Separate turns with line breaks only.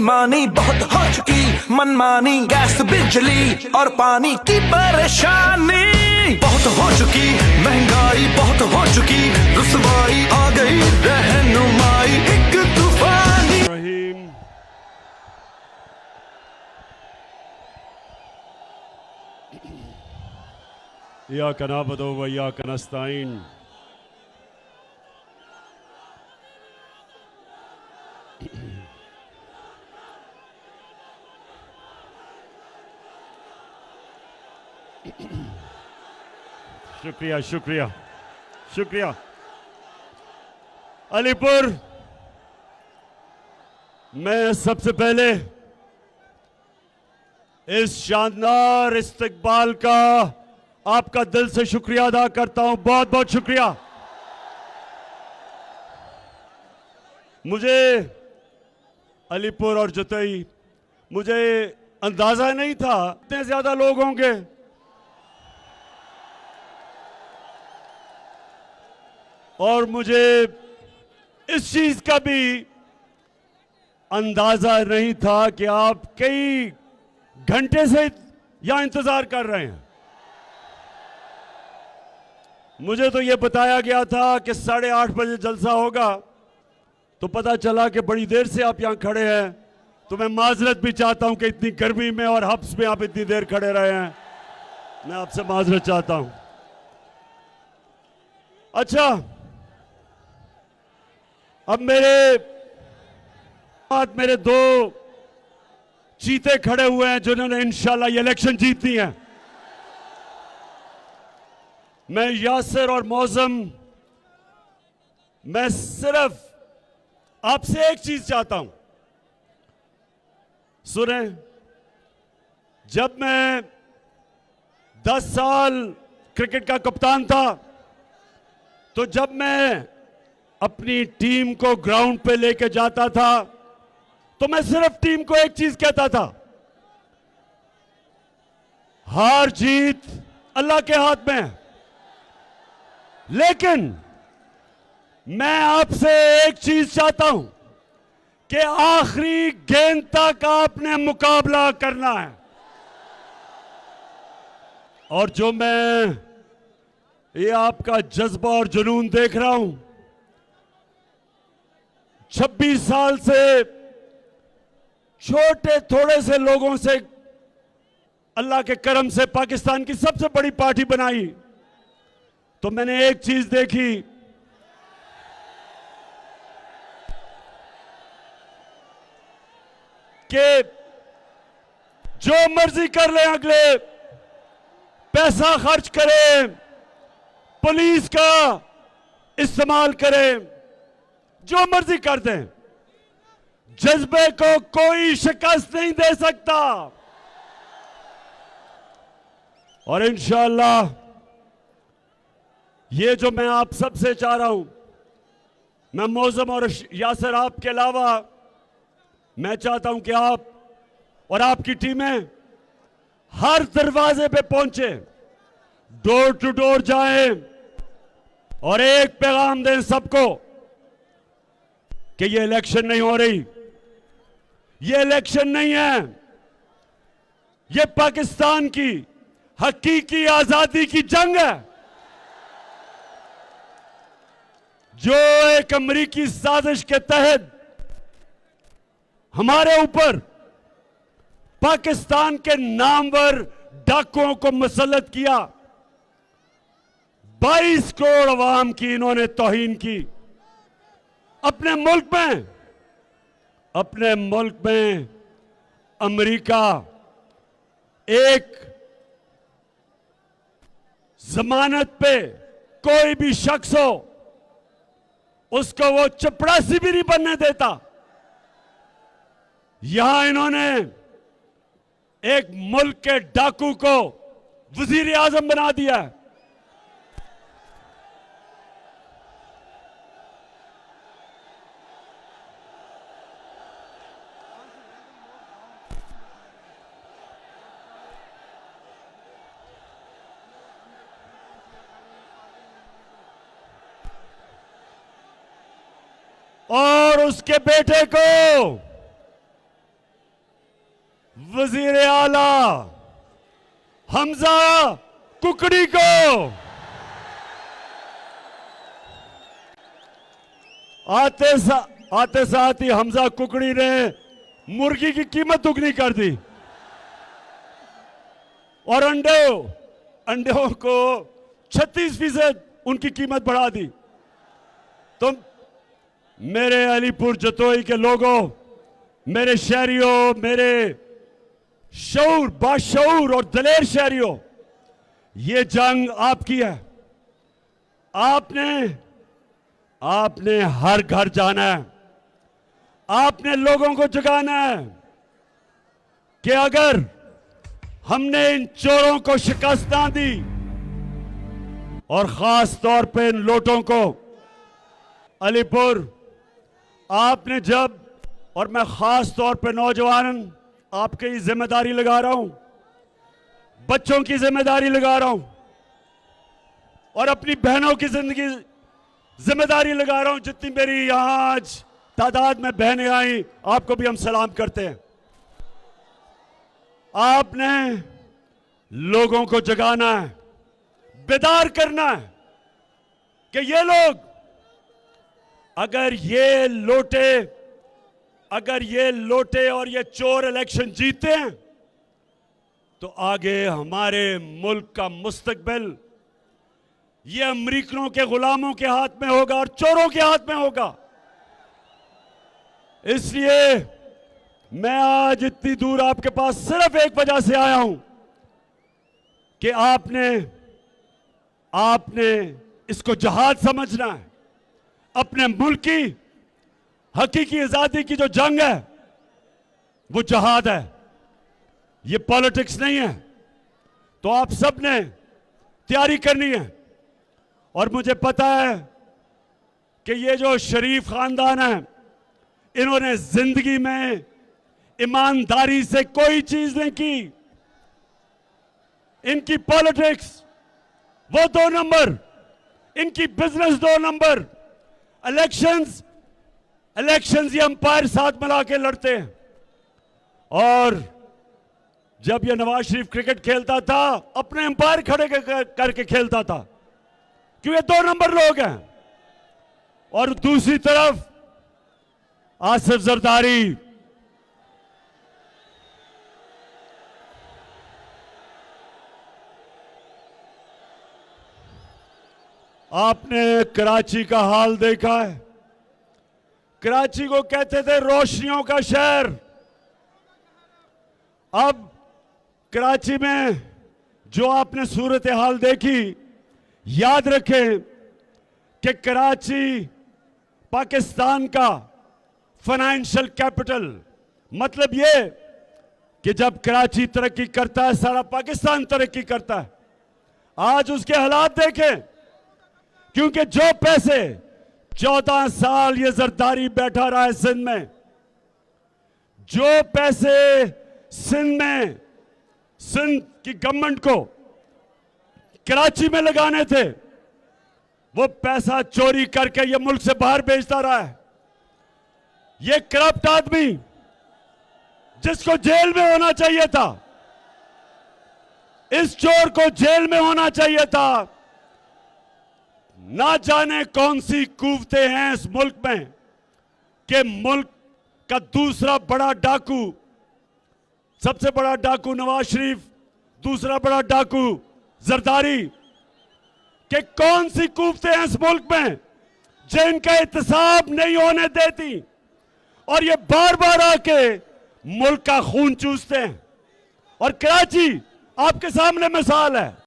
बेईमानी बहुत हो चुकी, मनमानी, गैस बिजली और पानी की परेशानी बहुत हो चुकी, महंगाई बहुत हो चुकी, रुसवाई आ गई, रहनुमाई एक तूफानी।
इय्याका नअबुदु व इय्याका नस्तईन। शुक्रिया शुक्रिया शुक्रिया। अलीपुर, मैं सबसे पहले इस शानदार इस्तकबाल का आपका दिल से शुक्रिया अदा करता हूं। बहुत बहुत शुक्रिया। मुझे अलीपुर और जतई, मुझे अंदाजा नहीं था इतने ज्यादा लोग होंगे। और मुझे इस चीज का भी अंदाजा नहीं था कि आप कई घंटे से यहां इंतजार कर रहे हैं। मुझे तो यह बताया गया था कि 8:30 बजे जलसा होगा, तो पता चला कि बड़ी देर से आप यहां खड़े हैं। तो मैं माजरत भी चाहता हूं कि इतनी गर्मी में और हब्स में आप इतनी देर खड़े रहे हैं। मैं आपसे माजरत चाहता हूं। अच्छा, अब मेरे दो चीते खड़े हुए हैं जिन्होंने इंशाल्लाह ये इलेक्शन जीतनी है। मैं यासिर और मौजम, मैं सिर्फ आपसे एक चीज चाहता हूं, सुने। जब मैं 10 साल क्रिकेट का कप्तान था, तो जब मैं अपनी टीम को ग्राउंड पे लेके जाता था, तो मैं सिर्फ टीम को एक चीज कहता था, हार जीत अल्लाह के हाथ में है, लेकिन मैं आपसे एक चीज चाहता हूं कि आखिरी गेंद तक आपने मुकाबला करना है। और जो मैं ये आपका जज्बा और जुनून देख रहा हूं, 26 साल से छोटे थोड़े से लोगों से अल्लाह के करम से पाकिस्तान की सबसे बड़ी पार्टी बनाई, तो मैंने एक चीज देखी कि जो मर्जी कर लें, अगले पैसा खर्च करें, पुलिस का इस्तेमाल करें, जो मर्जी कर दें, जज्बे को कोई शिकस्त नहीं दे सकता। और इंशाअल्लाह ये जो मैं आप सबसे चाह रहा हूं, मैं मौजम और यासिर आपके अलावा मैं चाहता हूं कि आप और आपकी टीमें हर दरवाजे पे पहुंचे, डोर टू डोर जाएं और एक पैगाम दें सबको कि ये इलेक्शन नहीं हो रही, ये इलेक्शन नहीं है, ये पाकिस्तान की हकीकी आजादी की जंग है, जो एक अमेरिकी साजिश के तहत हमारे ऊपर पाकिस्तान के नामवर डाकुओं को मुसल्लत किया। 22 करोड़ अवाम की इन्होंने तौहीन की। अपने मुल्क में अमेरिका एक जमानत पे कोई भी शख्स हो, उसको वो चपरासी भी नहीं बनने देता। यहां इन्होंने एक मुल्क के डाकू को वजीर आजम बना दिया है। और उसके बेटे को वजीर आला हमजा कुकड़ी को आते साथ ही हमजा कुकड़ी ने मुर्गी की कीमत दुगनी कर दी और अंडों को 36% उनकी कीमत बढ़ा दी। तो मेरे अलीपुर जतोई के लोगों, मेरे शहरियों, मेरे बाशऊर और दलेर शहरियों, ये जंग आपकी है। आपने हर घर जाना है, आपने लोगों को जगाना है कि अगर हमने इन चोरों को शिकस्त ना दी और खास तौर पे इन लोटों को, अलीपुर आपने जब, और मैं खास तौर पे नौजवान आपकी जिम्मेदारी लगा रहा हूं, बच्चों की जिम्मेदारी लगा रहा हूं और अपनी बहनों की जिम्मेदारी लगा रहा हूं। जितनी मेरी यहां आज तादाद में बहनें आई, आपको भी हम सलाम करते हैं। आपने लोगों को जगाना है, बेदार करना है कि ये लोग अगर ये लोटे और ये चोर इलेक्शन जीते हैं तो आगे हमारे मुल्क का मुस्तकबिल ये अमरीकनों के गुलामों के हाथ में होगा और चोरों के हाथ में होगा। इसलिए मैं आज इतनी दूर आपके पास सिर्फ एक वजह से आया हूं कि आपने इसको जहाद समझना है। अपने मुल्क की हकीकी आजादी की जो जंग है वो जहाद है, ये पॉलिटिक्स नहीं है। तो आप सब ने तैयारी करनी है और मुझे पता है कि ये जो शरीफ खानदान है, इन्होंने जिंदगी में ईमानदारी से कोई चीज नहीं की। इनकी पॉलिटिक्स वो 2 नंबर, इनकी बिजनेस 2 नंबर। इलेक्शंस ये अंपायर साथ मिला के लड़ते हैं। और जब ये नवाज शरीफ क्रिकेट खेलता था अपने अंपायर खड़े करके खेलता था, क्यों? ये 2 नंबर लोग हैं। और दूसरी तरफ आसिफ जरदारी, आपने कराची का हाल देखा है। कराची को कहते थे रोशनियों का शहर। अब कराची में जो आपने सूरत हाल देखी, याद रखें कि कराची पाकिस्तान का फाइनेंशियल कैपिटल, मतलब ये कि जब कराची तरक्की करता है सारा पाकिस्तान तरक्की करता है। आज उसके हालात देखें, क्योंकि जो पैसे 14 साल ये जरदारी बैठा रहा है सिंध में, जो पैसे सिंध की गवर्नमेंट को कराची में लगाने थे, वो पैसा चोरी करके ये मुल्क से बाहर भेजता रहा है। ये करप्ट आदमी जिसको जेल में होना चाहिए था, इस चोर को जेल में होना चाहिए था। ना जाने कौन सी कुव्वतें हैं इस मुल्क में कि मुल्क का दूसरा बड़ा डाकू, सबसे बड़ा डाकू नवाज शरीफ, दूसरा बड़ा डाकू जरदारी, कि कौन सी कुव्वतें हैं इस मुल्क में जिनका एहतसाब नहीं होने देती और ये बार बार आके मुल्क का खून चूसते हैं। और कराची आपके सामने मिसाल है।